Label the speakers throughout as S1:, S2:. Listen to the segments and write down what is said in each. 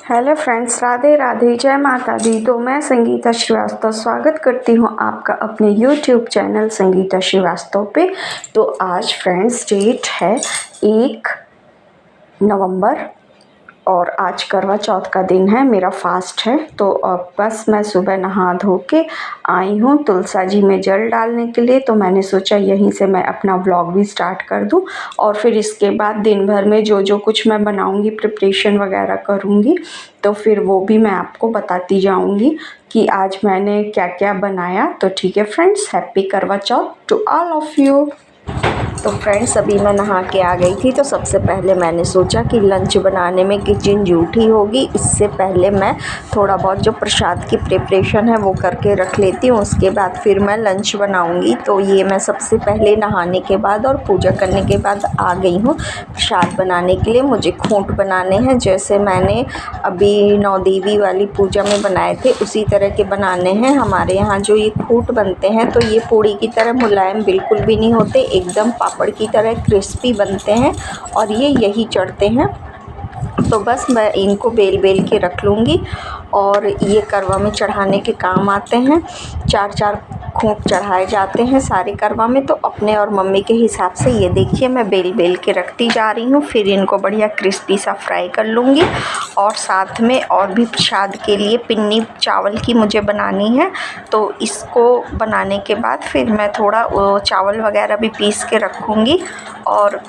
S1: Hello friends, Radhe Radhe, जय माता दी। तो मैं संगीता श्रीवास्तव स्वागत करती हूँ आपका अपने यूट्यूब चैनल संगीता श्रीवास्तव पे। तो आज फ्रेंड्स डेट है 1 नवंबर और आज करवा चौथ का दिन है, मेरा फास्ट है। तो अब बस मैं सुबह नहा धो के आई हूँ तुलसा जी में जल डालने के लिए। तो मैंने सोचा यहीं से मैं अपना व्लॉग भी स्टार्ट कर दूँ और फिर इसके बाद दिन भर में जो जो कुछ मैं बनाऊँगी, प्रिपरेशन वगैरह करूँगी, तो फिर वो भी मैं आपको बताती जाऊँगी कि आज मैंने क्या क्या बनाया। तो ठीक है फ्रेंड्स, हैप्पी करवा चौथ टू ऑल ऑफ़ यू। तो फ्रेंड्स अभी मैं नहा के आ गई थी। तो सबसे पहले मैंने सोचा कि लंच बनाने में किचन जूठी होगी, इससे पहले मैं थोड़ा बहुत जो प्रसाद की प्रिपरेशन है वो करके रख लेती हूँ, उसके बाद फिर मैं लंच बनाऊँगी। तो ये मैं सबसे पहले नहाने के बाद और पूजा करने के बाद आ गई हूँ प्रसाद बनाने के लिए। मुझे खूंट बनाने हैं, जैसे मैंने अभी नौ देवी वाली पूजा में बनाए थे उसी तरह के बनाने हैं। हमारे यहाँ जो ये खूंट बनते हैं तो ये पूड़ी की तरह मुलायम बिल्कुल भी नहीं होते, एकदम पापड़ की तरह क्रिस्पी बनते हैं और ये यही चढ़ते हैं। तो बस मैं इनको बेल बेल के रख लूँगी और ये करवा में चढ़ाने के काम आते हैं। 4-4 खूंट चढ़ाए जाते हैं सारे करवा में। तो अपने और मम्मी के हिसाब से ये देखिए मैं बेल बेल के रखती जा रही हूँ। फिर इनको बढ़िया क्रिस्पी सा फ्राई कर लूँगी और साथ में और भी प्रसाद के लिए पिन्नी चावल की मुझे बनानी है। तो इसको बनाने के बाद फिर मैं थोड़ा चावल वगैरह भी पीस के रखूँगी और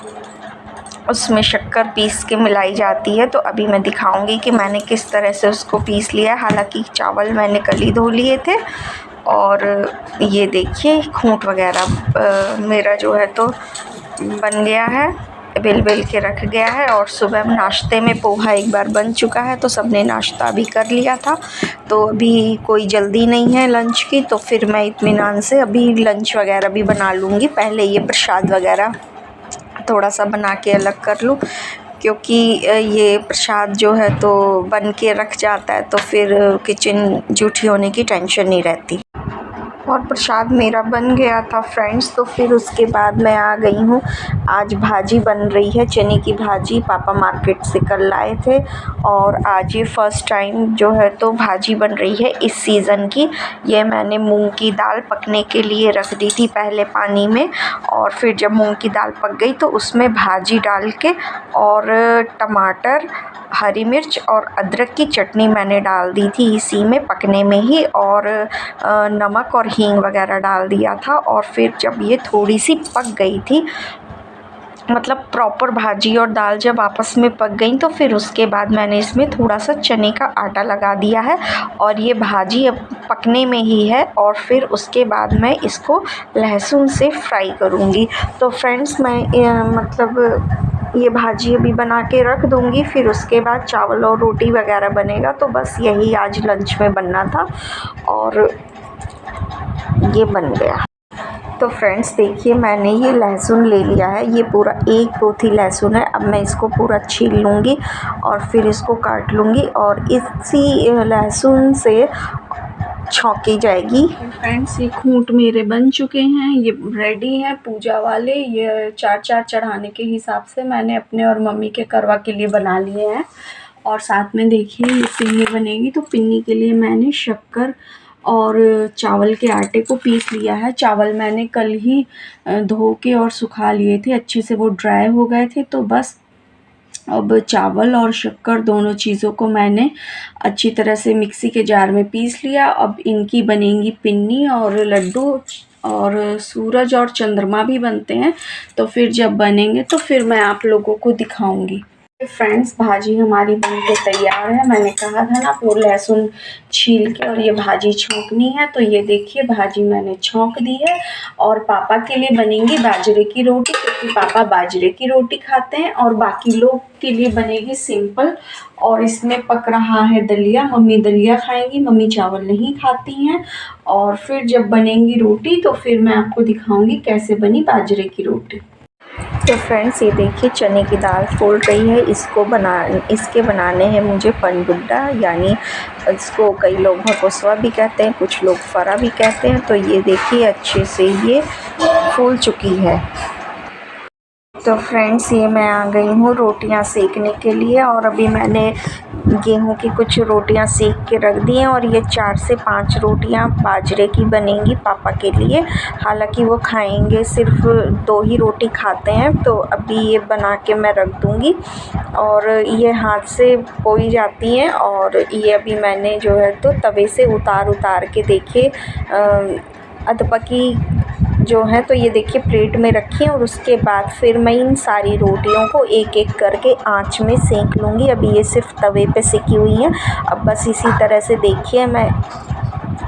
S1: उसमें शक्कर पीस के मिलाई जाती है। तो अभी मैं दिखाऊंगी कि मैंने किस तरह से उसको पीस लिया। हालांकि चावल मैंने कल ही धो लिए थे। और ये देखिए खूंट वगैरह मेरा जो है तो बन गया है, बेल बेल के रख गया है। और सुबह नाश्ते में पोहा एक बार बन चुका है, तो सबने नाश्ता भी कर लिया था। तो अभी कोई जल्दी नहीं है लंच की, तो फिर मैं इत्मीनान से अभी लंच वगैरह भी बना लूँगी। पहले ये प्रसाद वगैरह थोड़ा सा बना के अलग कर लूँ, क्योंकि ये प्रसाद जो है तो बन के रख जाता है तो फिर किचन जूठी होने की टेंशन नहीं रहती। और प्रसाद मेरा बन गया था फ्रेंड्स। तो फिर उसके बाद मैं आ गई हूँ। आज भाजी बन रही है, चने की भाजी पापा मार्केट से कल लाए थे और आज ये फ़र्स्ट टाइम जो है तो भाजी बन रही है इस सीज़न की। ये मैंने मूंग की दाल पकने के लिए रख दी थी पहले पानी में, और फिर जब मूंग की दाल पक गई तो उसमें भाजी डाल के और टमाटर, हरी मिर्च और अदरक की चटनी मैंने डाल दी थी इसी में पकने में ही, और नमक और हींग वगैरह डाल दिया था। और फिर जब ये थोड़ी सी पक गई थी, मतलब प्रॉपर भाजी और दाल जब आपस में पक गई, तो फिर उसके बाद मैंने इसमें थोड़ा सा चने का आटा लगा दिया है और ये भाजी अब पकने में ही है। और फिर उसके बाद मैं इसको लहसुन से फ्राई करूँगी। तो फ्रेंड्स मैं ये भाजी अभी बना के रख दूँगी, फिर उसके बाद चावल और रोटी वगैरह बनेगा। तो बस यही आज लंच में बनना था और ये बन गया। तो फ्रेंड्स देखिए मैंने ये लहसुन ले लिया है, ये पूरा 1 पोथी लहसुन है। अब मैं इसको पूरा छील लूँगी और फिर इसको काट लूँगी और इसी लहसुन से छौंकी जाएगी। फ्रेंड्स ये खूंट मेरे बन चुके हैं, ये रेडी हैं पूजा वाले। ये 4-4 चढ़ाने के हिसाब से मैंने अपने और मम्मी के करवा के लिए बना लिए हैं। और साथ में देखिए ये पिन्नी बनेगी, तो पिन्नी के लिए मैंने शक्कर और चावल के आटे को पीस लिया है। चावल मैंने कल ही धो के और सुखा लिए थे, अच्छे से वो ड्राई हो गए थे। तो बस अब चावल और शक्कर दोनों चीज़ों को मैंने अच्छी तरह से मिक्सी के जार में पीस लिया। अब इनकी बनेंगी पिन्नी और लड्डू, और सूरज और चंद्रमा भी बनते हैं। तो फिर जब बनेंगे तो फिर मैं आप लोगों को दिखाऊंगी। फ्रेंड्स भाजी हमारी बन के तैयार है। मैंने कहा था ना वो लहसुन छील के और ये भाजी छौंकनी है। तो ये देखिए भाजी मैंने छौंक दी है। और पापा के लिए बनेगी बाजरे की रोटी, क्योंकि पापा बाजरे की रोटी खाते हैं। और बाकी लोग के लिए बनेगी सिंपल। और इसमें पक रहा है दलिया, मम्मी दलिया खाएंगी, मम्मी चावल नहीं खाती हैं। और फिर जब बनेंगी रोटी तो फिर मैं आपको दिखाऊंगी कैसे बनी बाजरे की रोटी। तो फ्रेंड्स ये देखिए चने की दाल फूल रही है, इसके बनाने हैं मुझे पनगुड्डा, यानी इसको कई लोग भकोसवा भी कहते हैं, कुछ लोग फरा भी कहते हैं। तो ये देखिए अच्छे से ये फूल चुकी है। तो फ्रेंड्स ये मैं आ गई हूँ रोटियां सेकने के लिए और अभी मैंने गेहूं की कुछ रोटियां सेक के रख दी हैं और ये 4 से 5 रोटियां बाजरे की बनेंगी पापा के लिए। हालांकि वो खाएंगे सिर्फ 2 ही रोटी खाते हैं, तो अभी ये बना के मैं रख दूँगी। और ये हाथ से पोई जाती हैं और ये अभी मैंने जो है तो तवे से उतार के देखिए अधपकी जो है तो ये देखिए प्लेट में रखी है और उसके बाद फिर मैं इन सारी रोटियों को एक एक करके आंच में सेक लूँगी। अभी ये सिर्फ तवे पे सेकी हुई हैं। अब बस इसी तरह से देखिए मैं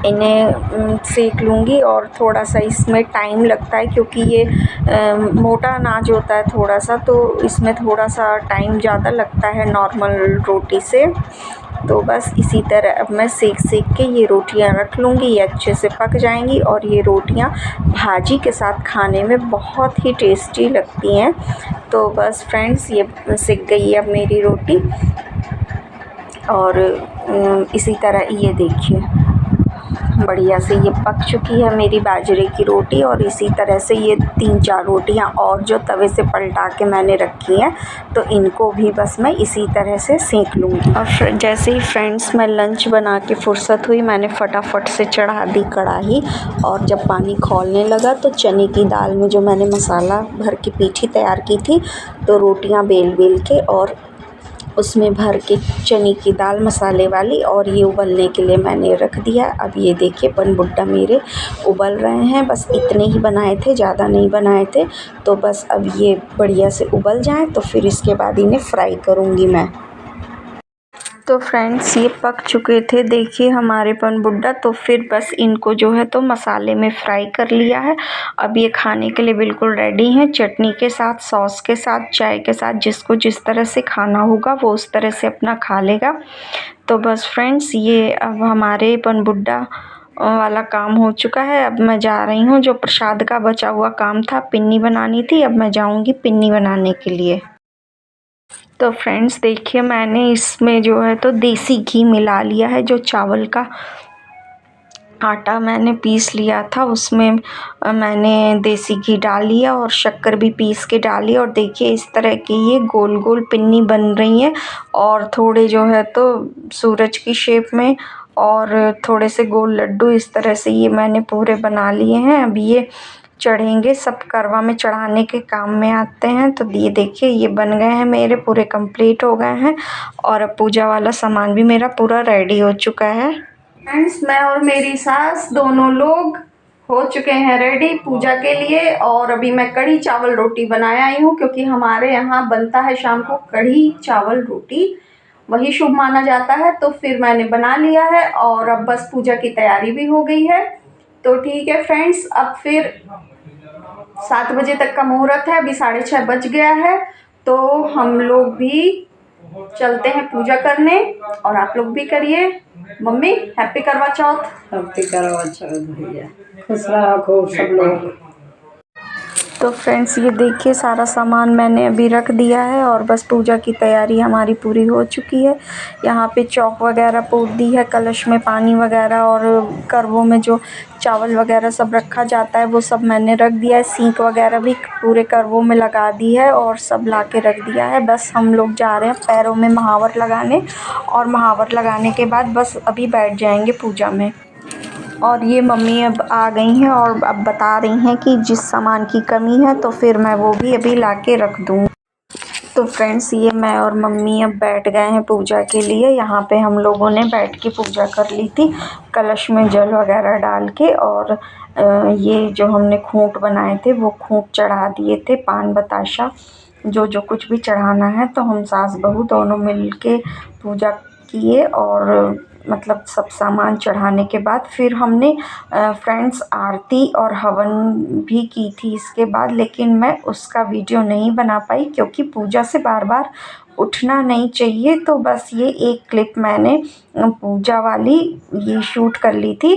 S1: इन्हें सेक लूँगी और थोड़ा सा इसमें टाइम लगता है क्योंकि ये मोटा अनाज होता है थोड़ा सा, तो इसमें थोड़ा सा टाइम ज़्यादा लगता है नॉर्मल रोटी से। तो बस इसी तरह अब मैं सेक के ये रोटियां रख लूँगी, ये अच्छे से पक जाएंगी और ये रोटियां भाजी के साथ खाने में बहुत ही टेस्टी लगती हैं। तो बस फ्रेंड्स ये सिक गई अब मेरी रोटी और इसी तरह ये देखिए बढ़िया से ये पक चुकी है मेरी बाजरे की रोटी। और इसी तरह से ये 3-4 रोटियां और जो तवे से पलटा के मैंने रखी हैं तो इनको भी बस मैं इसी तरह से सेक लूँगी। और जैसे ही फ्रेंड्स मैं लंच बना के फुर्सत हुई मैंने फटाफट से चढ़ा दी कढ़ाई और जब पानी खौलने लगा तो चने की दाल में जो मैंने मसाला भर के पीठी तैयार की थी तो रोटियाँ बेल के और उसमें भर के चने की दाल मसाले वाली और ये उबलने के लिए मैंने रख दिया। अब ये देखिए बनबुड्डा मेरे उबल रहे हैं, बस इतने ही बनाए थे, ज़्यादा नहीं बनाए थे। तो बस अब ये बढ़िया से उबल जाएं तो फिर इसके बाद इन्हें फ्राई करूँगी मैं। तो फ्रेंड्स ये पक चुके थे देखिए हमारे बनबुड्डा, तो फिर बस इनको जो है तो मसाले में फ्राई कर लिया है। अब ये खाने के लिए बिल्कुल रेडी हैं, चटनी के साथ, सॉस के साथ, चाय के साथ, जिसको जिस तरह से खाना होगा वो उस तरह से अपना खा लेगा। तो बस फ्रेंड्स ये अब हमारे बनबुड्डा वाला काम हो चुका है। अब मैं जा रही हूँ, जो प्रसाद का बचा हुआ काम था, पिन्नी बनानी थी, अब मैं जाऊँगी पिन्नी बनाने के लिए। तो फ्रेंड्स देखिए मैंने इसमें जो है तो देसी घी मिला लिया है। जो चावल का आटा मैंने पीस लिया था उसमें मैंने देसी घी डाल लिया और शक्कर भी पीस के डाली और देखिए इस तरह की ये गोल गोल पिन्नी बन रही है और थोड़े जो है तो सूरज की शेप में और थोड़े से गोल लड्डू इस तरह से ये मैंने पूरे बना लिए हैं। अब ये चढ़ेंगे, सब करवा में चढ़ाने के काम में आते हैं। तो ये देखिए ये बन गए हैं मेरे, पूरे कंप्लीट हो गए हैं और अब पूजा वाला सामान भी मेरा पूरा रेडी हो चुका है। फ्रेंड्स मैं और मेरी सास दोनों लोग हो चुके हैं रेडी पूजा के लिए और अभी मैं कढ़ी चावल रोटी बनाया आई हूँ क्योंकि हमारे यहाँ बनता है शाम को कढ़ी चावल रोटी, वही शुभ माना जाता है। तो फिर मैंने बना लिया है और अब बस पूजा की तैयारी भी हो गई है। तो ठीक है फ्रेंड्स, अब फिर 7 बजे तक का मुहूर्त है, अभी 6:30 बज गया है तो हम लोग भी चलते हैं पूजा करने और आप लोग भी करिए। मम्मी हैप्पी करवा चौथ।
S2: हैप्पी करवा चौथ भैया, खुश रहो खूब सब लोग।
S1: तो फ्रेंड्स ये देखिए सारा सामान मैंने अभी रख दिया है और बस पूजा की तैयारी हमारी पूरी हो चुकी है। यहाँ पे चौक वगैरह पोत दी है, कलश में पानी वगैरह और करवों में जो चावल वगैरह सब रखा जाता है वो सब मैंने रख दिया है। सीख वगैरह भी पूरे करवों में लगा दी है और सब ला के रख दिया है। बस हम लोग जा रहे हैं पैरों में महावर लगाने और महावर लगाने के बाद बस अभी बैठ जाएंगे पूजा में। और ये मम्मी अब आ गई हैं और अब बता रही हैं कि जिस सामान की कमी है तो फिर मैं वो भी अभी ला के रख दूँ। तो फ्रेंड्स ये मैं और मम्मी अब बैठ गए हैं पूजा के लिए। यहाँ पे हम लोगों ने बैठ के पूजा कर ली थी, कलश में जल वगैरह डाल के और ये जो हमने खूंट बनाए थे वो खूंट चढ़ा दिए थे, पान बताशा जो कुछ भी चढ़ाना है। तो हम सास बहू दोनों मिल के पूजा किए और मतलब सब सामान चढ़ाने के बाद फिर हमने फ्रेंड्स आरती और हवन भी की थी इसके बाद, लेकिन मैं उसका वीडियो नहीं बना पाई क्योंकि पूजा से बार बार उठना नहीं चाहिए। तो बस ये एक क्लिप मैंने पूजा वाली ये शूट कर ली थी,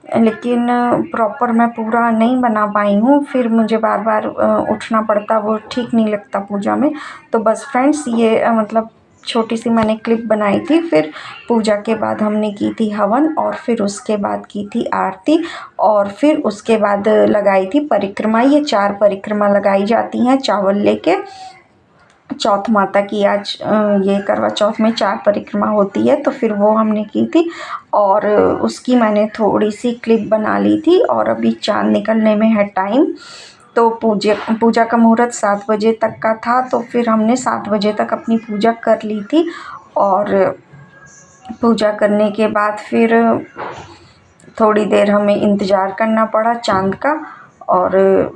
S1: लेकिन प्रॉपर मैं पूरा नहीं बना पाई हूँ, फिर मुझे बार बार उठना पड़ता, वो ठीक नहीं लगता पूजा में। तो बस फ्रेंड्स ये मतलब छोटी सी मैंने क्लिप बनाई थी। फिर पूजा के बाद हमने की थी हवन और फिर उसके बाद की थी आरती और फिर उसके बाद लगाई थी परिक्रमा। ये 4 परिक्रमा लगाई जाती हैं चावल लेके। चौथ माता की आज ये करवा चौथ में 4 परिक्रमा होती है, तो फिर वो हमने की थी और उसकी मैंने थोड़ी सी क्लिप बना ली थी। और अभी चाँद निकलने में है टाइम, तो पूजा का मुहूर्त 7 बजे तक का था, तो फिर हमने 7 बजे तक अपनी पूजा कर ली थी। और पूजा करने के बाद फिर थोड़ी देर हमें इंतज़ार करना पड़ा चाँद का और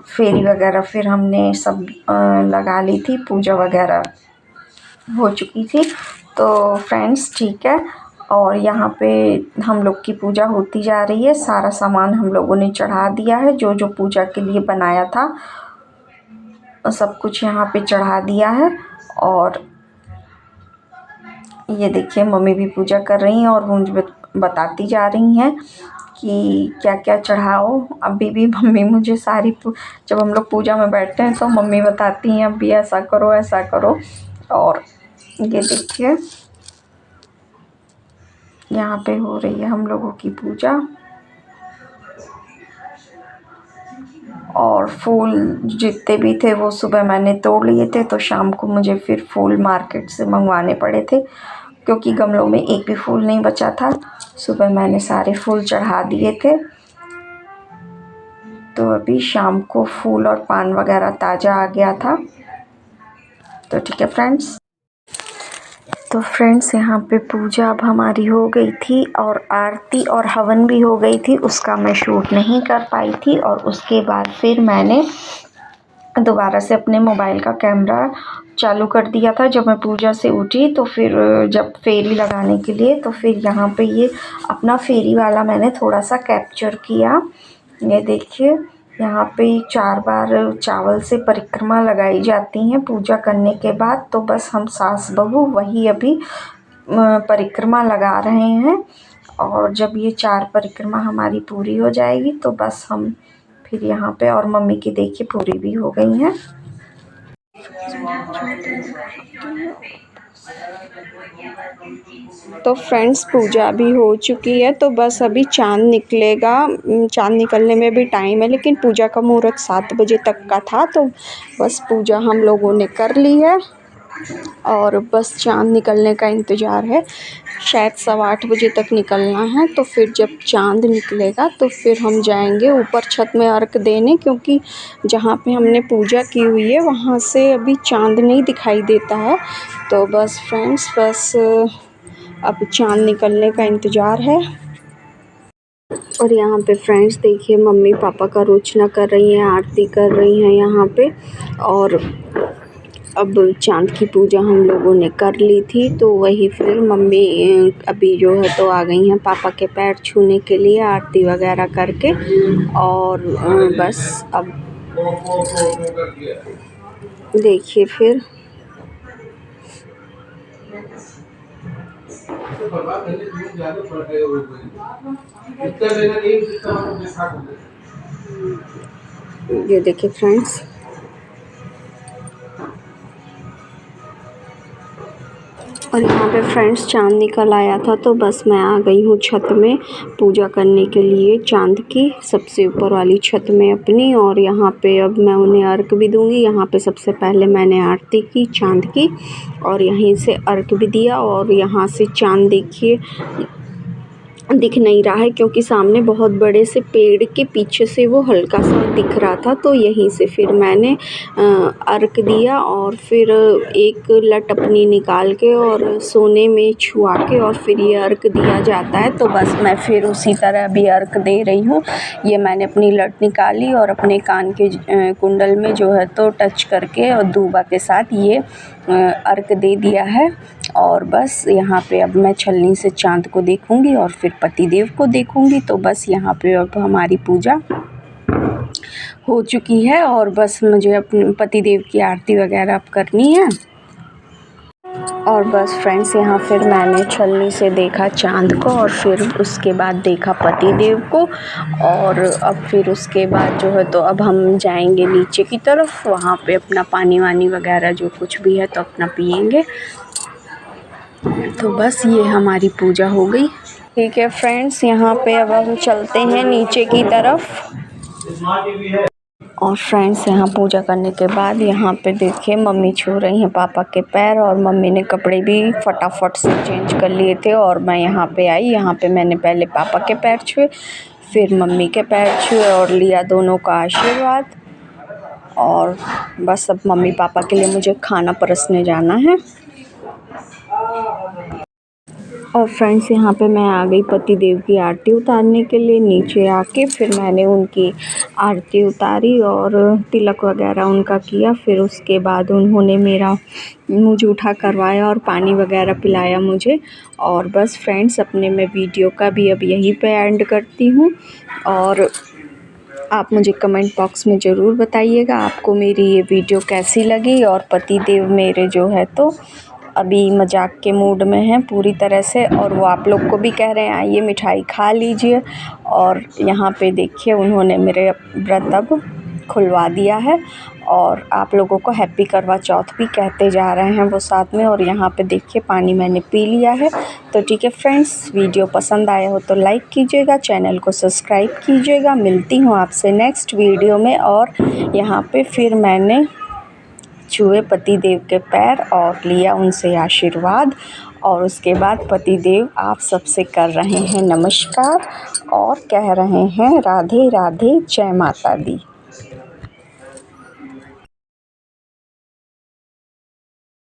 S1: फेरी वगैरह फिर हमने सब लगा ली थी, पूजा वगैरह हो चुकी थी। तो फ्रेंड्स ठीक है, और यहाँ पे हम लोग की पूजा होती जा रही है। सारा सामान हम लोगों ने चढ़ा दिया है, जो जो पूजा के लिए बनाया था सब कुछ यहाँ पे चढ़ा दिया है। और ये देखिए मम्मी भी पूजा कर रही हैं और वो मुझे बताती जा रही हैं कि क्या क्या चढ़ाओ। अभी भी मम्मी मुझे जब हम लोग पूजा में बैठते हैं तो मम्मी बताती हैं अभी ऐसा करो ऐसा करो। और ये देखिए यहाँ पे हो रही है हम लोगों की पूजा। और फूल जितने भी थे वो सुबह मैंने तोड़ लिए थे, तो शाम को मुझे फिर फूल मार्केट से मंगवाने पड़े थे क्योंकि गमलों में एक भी फूल नहीं बचा था। सुबह मैंने सारे फूल चढ़ा दिए थे, तो अभी शाम को फूल और पान वगैरह ताज़ा आ गया था। तो ठीक है फ्रेंड्स, तो फ्रेंड्स यहाँ पे पूजा अब हमारी हो गई थी और आरती और हवन भी हो गई थी। उसका मैं शूट नहीं कर पाई थी। और उसके बाद फिर मैंने दोबारा से अपने मोबाइल का कैमरा चालू कर दिया था जब मैं पूजा से उठी। तो फिर जब फेरी लगाने के लिए, तो फिर यहाँ पे ये अपना फेरी वाला मैंने थोड़ा सा कैप्चर किया। ये देखिए यहाँ पे 4 बार चावल से परिक्रमा लगाई जाती हैं पूजा करने के बाद। तो बस हम सास बहू वही अभी परिक्रमा लगा रहे हैं। और जब ये 4 परिक्रमा हमारी पूरी हो जाएगी तो बस हम फिर यहाँ पे, और मम्मी की देखिए पूरी भी हो गई हैं। तो फ्रेंड्स पूजा भी हो चुकी है, तो बस अभी चाँद निकलेगा। चाँद निकलने में भी टाइम है, लेकिन पूजा का मुहूर्त 7 बजे तक का था, तो बस पूजा हम लोगों ने कर ली है और बस चाँद निकलने का इंतज़ार है। शायद 7:15 बजे तक निकलना है। तो फिर जब चाँद निकलेगा तो फिर हम जाएंगे ऊपर छत में अर्घ देने, क्योंकि जहाँ पे हमने पूजा की हुई है वहाँ से अभी चाँद नहीं दिखाई देता है। तो बस फ्रेंड्स, बस अब चाँद निकलने का इंतज़ार है। और यहाँ पे फ्रेंड्स देखिए मम्मी पापा का रोचना कर रही हैं, आरती कर रही हैं यहाँ पे। और अब चाँद की पूजा हम लोगों ने कर ली थी, तो वही फिर मम्मी अभी जो है तो आ गई हैं पापा के पैर छूने के लिए आरती वगैरह करके। और बस अब देखिए फिर ये देखिए फ्रेंड्स, और यहाँ पे फ्रेंड्स चाँद निकल आया था, तो बस मैं आ गई हूँ छत में पूजा करने के लिए चाँद की, सबसे ऊपर वाली छत में अपनी। और यहाँ पे अब मैं उन्हें अर्घ भी दूँगी। यहाँ पे सबसे पहले मैंने आरती की चाँद की और यहीं से अर्घ भी दिया। और यहाँ से चाँद देखिए दिख नहीं रहा है क्योंकि सामने बहुत बड़े से पेड़ के पीछे से वो हल्का सा दिख रहा था, तो यहीं से फिर मैंने अर्घ दिया। और फिर एक लट अपनी निकाल के और सोने में छुआ के और फिर ये अर्घ दिया जाता है। तो बस मैं फिर उसी तरह भी अर्घ दे रही हूँ। ये मैंने अपनी लट निकाली और अपने कान के कुंडल में जो है तो टच करके और दूबा के साथ ये अर्घ दे दिया है। और बस यहाँ पे अब मैं छलनी से चाँद को देखूँगी और फिर पतिदेव को देखूँगी। तो बस यहाँ पे अब हमारी पूजा हो चुकी है और बस मुझे अपने पतिदेव की आरती वगैरह अब करनी है। और बस फ्रेंड्स यहाँ फिर मैंने छलनी से देखा चाँद को और फिर उसके बाद देखा पतिदेव को। और अब फिर उसके बाद जो है तो अब हम जाएंगे नीचे की तरफ, वहाँ पे अपना पानी वानी वगैरह जो कुछ भी है तो अपना पिएंगे। तो बस ये हमारी पूजा हो गई। ठीक है फ्रेंड्स, यहाँ पे अब हम चलते हैं नीचे की तरफ। और फ्रेंड्स, यहाँ पूजा करने के बाद यहाँ पे देखिए मम्मी छू रही हैं पापा के पैर, और मम्मी ने कपड़े भी फटाफट से चेंज कर लिए थे। और मैं यहाँ पे आई, यहाँ पे मैंने पहले पापा के पैर छुए, फिर मम्मी के पैर छुए और लिया दोनों का आशीर्वाद। और बस अब मम्मी पापा के लिए मुझे खाना परसने जाना है। और फ्रेंड्स, यहाँ पे मैं आ गई पति देव की आरती उतारने के लिए। नीचे आके फिर मैंने उनकी आरती उतारी और तिलक वगैरह उनका किया। फिर उसके बाद उन्होंने मेरा मुँह जूठा करवाया और पानी वगैरह पिलाया मुझे। और बस फ्रेंड्स, अपने मैं वीडियो का भी अब यहीं पे एंड करती हूँ। और आप मुझे कमेंट बॉक्स में ज़रूर बताइएगा आपको मेरी ये वीडियो कैसी लगी। और पति देव मेरे जो है तो अभी मजाक के मूड में हैं पूरी तरह से, और वो आप लोग को भी कह रहे हैं आइए मिठाई खा लीजिए। और यहाँ पे देखिए उन्होंने मेरे व्रत अब खुलवा दिया है, और आप लोगों को हैप्पी करवा चौथ भी कहते जा रहे हैं वो साथ में। और यहाँ पे देखिए पानी मैंने पी लिया है। तो ठीक है फ्रेंड्स, वीडियो पसंद आया हो तो लाइक कीजिएगा, चैनल को सब्सक्राइब कीजिएगा। मिलती हूँ आपसे नेक्स्ट वीडियो में। और यहाँ पे फिर मैंने छुए पति देव के पैर और लिया उनसे आशीर्वाद। और उसके बाद पति देव आप सबसे कर रहे हैं नमस्कार और कह रहे हैं राधे राधे, जय माता दी।